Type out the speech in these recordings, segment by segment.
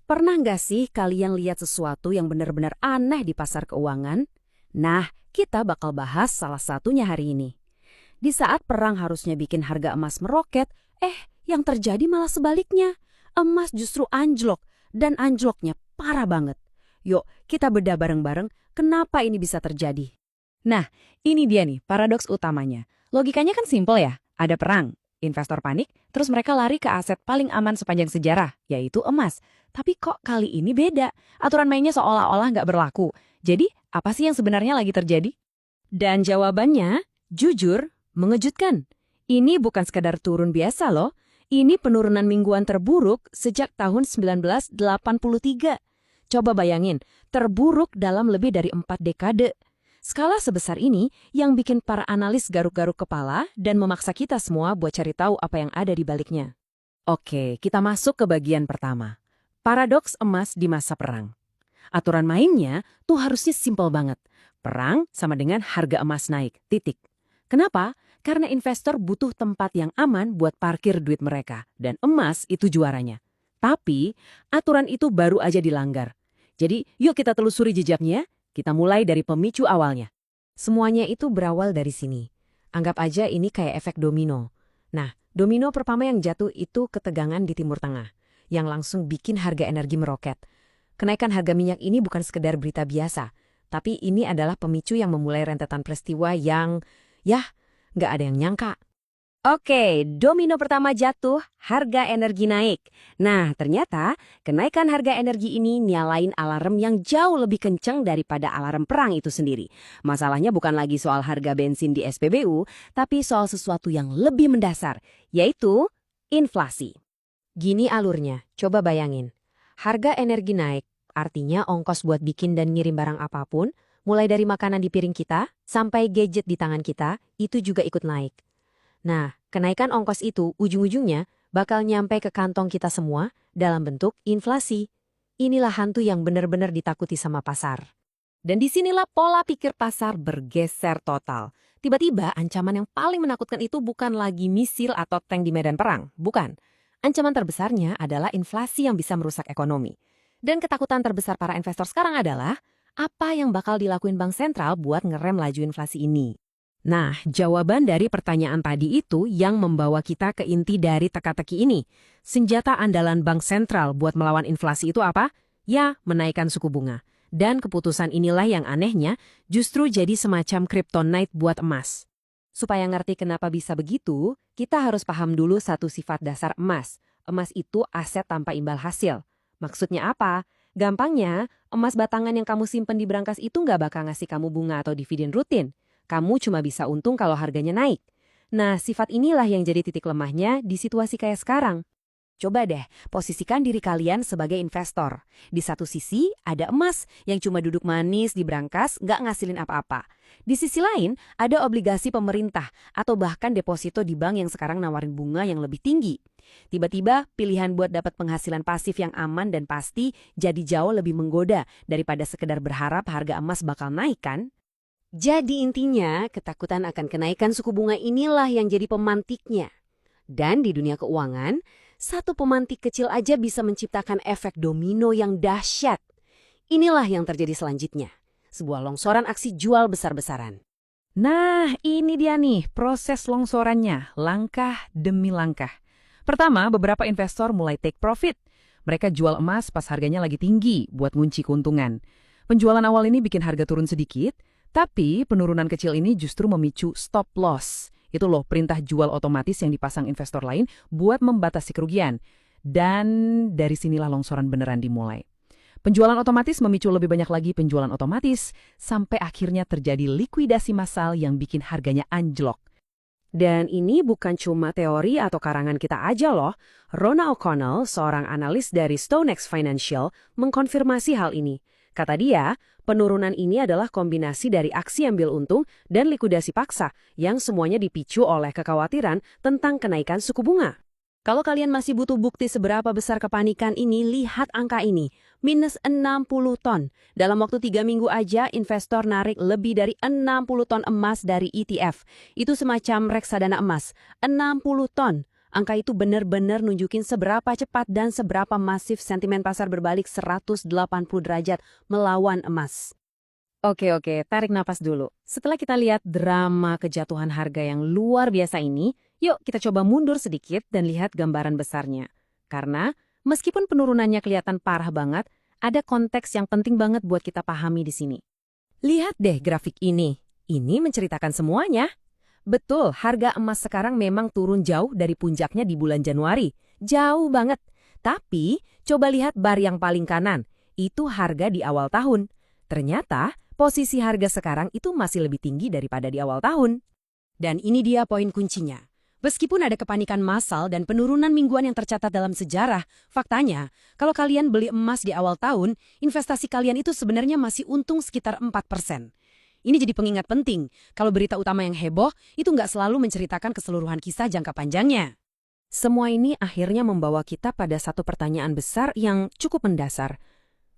Pernah nggak sih kalian lihat sesuatu yang benar-benar aneh di pasar keuangan? Nah, kita bakal bahas salah satunya hari ini. Di saat perang harusnya bikin harga emas meroket, yang terjadi malah sebaliknya. Emas justru anjlok, dan anjloknya parah banget. Yuk, kita bedah bareng-bareng kenapa ini bisa terjadi. Nah, ini dia nih paradoks utamanya. Logikanya kan simpel ya, ada perang, investor panik, terus mereka lari ke aset paling aman sepanjang sejarah, yaitu emas. Tapi kok kali ini beda, aturan mainnya seolah-olah nggak berlaku. Jadi, apa sih yang sebenarnya lagi terjadi? Dan jawabannya, jujur, mengejutkan. Ini bukan sekadar turun biasa loh, ini penurunan mingguan terburuk sejak tahun 1983. Coba bayangin, terburuk dalam lebih dari 4 dekade. Skala sebesar ini yang bikin para analis garuk-garuk kepala dan memaksa kita semua buat cari tahu apa yang ada di baliknya. Oke, kita masuk ke bagian pertama. Paradoks emas di masa perang. Aturan mainnya tuh harusnya simpel banget. Perang sama dengan harga emas naik, titik. Kenapa? Karena investor butuh tempat yang aman buat parkir duit mereka, dan emas itu juaranya. Tapi, aturan itu baru aja dilanggar. Jadi, yuk kita telusuri jejaknya, kita mulai dari pemicu awalnya. Semuanya itu berawal dari sini. Anggap aja ini kayak efek domino. Nah, domino pertama yang jatuh itu ketegangan di Timur Tengah, yang langsung bikin harga energi meroket. Kenaikan harga minyak ini bukan sekedar berita biasa, tapi ini adalah pemicu yang memulai rentetan peristiwa yang, nggak ada yang nyangka. Oke, domino pertama jatuh, harga energi naik. Nah, ternyata kenaikan harga energi ini nyalain alarm yang jauh lebih kencang daripada alarm perang itu sendiri. Masalahnya bukan lagi soal harga bensin di SPBU, tapi soal sesuatu yang lebih mendasar, yaitu inflasi. Gini alurnya, coba bayangin. Harga energi naik, artinya ongkos buat bikin dan ngirim barang apapun, mulai dari makanan di piring kita sampai gadget di tangan kita, itu juga ikut naik. Nah, kenaikan ongkos itu ujung-ujungnya bakal nyampe ke kantong kita semua dalam bentuk inflasi. Inilah hantu yang benar-benar ditakuti sama pasar. Dan disinilah pola pikir pasar bergeser total. Tiba-tiba ancaman yang paling menakutkan itu bukan lagi misil atau tank di medan perang. Bukan. Ancaman terbesarnya adalah inflasi yang bisa merusak ekonomi. Dan ketakutan terbesar para investor sekarang adalah apa yang bakal dilakuin bank sentral buat ngerem laju inflasi ini. Nah, jawaban dari pertanyaan tadi itu yang membawa kita ke inti dari teka-teki ini. Senjata andalan bank sentral buat melawan inflasi itu apa? Ya, menaikkan suku bunga. Dan keputusan inilah yang anehnya justru jadi semacam kryptonite buat emas. Supaya ngerti kenapa bisa begitu, kita harus paham dulu satu sifat dasar emas. Emas itu aset tanpa imbal hasil. Maksudnya apa? Gampangnya, emas batangan yang kamu simpen di brankas itu nggak bakal ngasih kamu bunga atau dividen rutin. Kamu cuma bisa untung kalau harganya naik. Nah, sifat inilah yang jadi titik lemahnya di situasi kayak sekarang. Coba deh, posisikan diri kalian sebagai investor. Di satu sisi, ada emas yang cuma duduk manis di brankas, nggak ngasilin apa-apa. Di sisi lain, ada obligasi pemerintah atau bahkan deposito di bank yang sekarang nawarin bunga yang lebih tinggi. Tiba-tiba, pilihan buat dapat penghasilan pasif yang aman dan pasti jadi jauh lebih menggoda daripada sekedar berharap harga emas bakal naik kan? Jadi intinya, ketakutan akan kenaikan suku bunga inilah yang jadi pemantiknya. Dan di dunia keuangan, satu pemantik kecil aja bisa menciptakan efek domino yang dahsyat. Inilah yang terjadi selanjutnya. Sebuah longsoran aksi jual besar-besaran. Nah, ini dia nih proses longsorannya, langkah demi langkah. Pertama, beberapa investor mulai take profit. Mereka jual emas pas harganya lagi tinggi buat ngunci keuntungan. Penjualan awal ini bikin harga turun sedikit, tapi penurunan kecil ini justru memicu stop loss. Itu loh perintah jual otomatis yang dipasang investor lain buat membatasi kerugian. Dan dari sinilah longsoran beneran dimulai. Penjualan otomatis memicu lebih banyak lagi penjualan otomatis, sampai akhirnya terjadi likuidasi massal yang bikin harganya anjlok. Dan ini bukan cuma teori atau karangan kita aja loh. Rona O'Connell, seorang analis dari StoneX Financial, mengkonfirmasi hal ini. Kata dia, penurunan ini adalah kombinasi dari aksi ambil untung dan likuidasi paksa yang semuanya dipicu oleh kekhawatiran tentang kenaikan suku bunga. Kalau kalian masih butuh bukti seberapa besar kepanikan ini, lihat angka ini. Minus 60 ton. Dalam waktu 3 minggu aja, investor narik lebih dari 60 ton emas dari ETF. Itu semacam reksadana emas. 60 ton. Angka itu benar-benar nunjukin seberapa cepat dan seberapa masif sentimen pasar berbalik 180 derajat melawan emas. Oke, tarik napas dulu. Setelah kita lihat drama kejatuhan harga yang luar biasa ini, yuk kita coba mundur sedikit dan lihat gambaran besarnya. Karena meskipun penurunannya kelihatan parah banget, ada konteks yang penting banget buat kita pahami di sini. Lihat deh grafik ini. Ini menceritakan semuanya. Betul, harga emas sekarang memang turun jauh dari puncaknya di bulan Januari. Jauh banget. Tapi, coba lihat bar yang paling kanan. Itu harga di awal tahun. Ternyata, posisi harga sekarang itu masih lebih tinggi daripada di awal tahun. Dan ini dia poin kuncinya. Meskipun ada kepanikan massal dan penurunan mingguan yang tercatat dalam sejarah, faktanya, kalau kalian beli emas di awal tahun, investasi kalian itu sebenarnya masih untung sekitar 4%. Ini jadi pengingat penting, kalau berita utama yang heboh, itu nggak selalu menceritakan keseluruhan kisah jangka panjangnya. Semua ini akhirnya membawa kita pada satu pertanyaan besar yang cukup mendasar.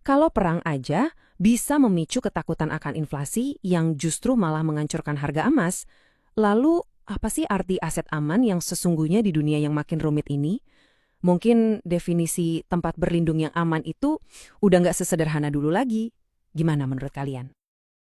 Kalau perang aja bisa memicu ketakutan akan inflasi yang justru malah menghancurkan harga emas, lalu apa sih arti aset aman yang sesungguhnya di dunia yang makin rumit ini? Mungkin definisi tempat berlindung yang aman itu udah nggak sesederhana dulu lagi. Gimana menurut kalian?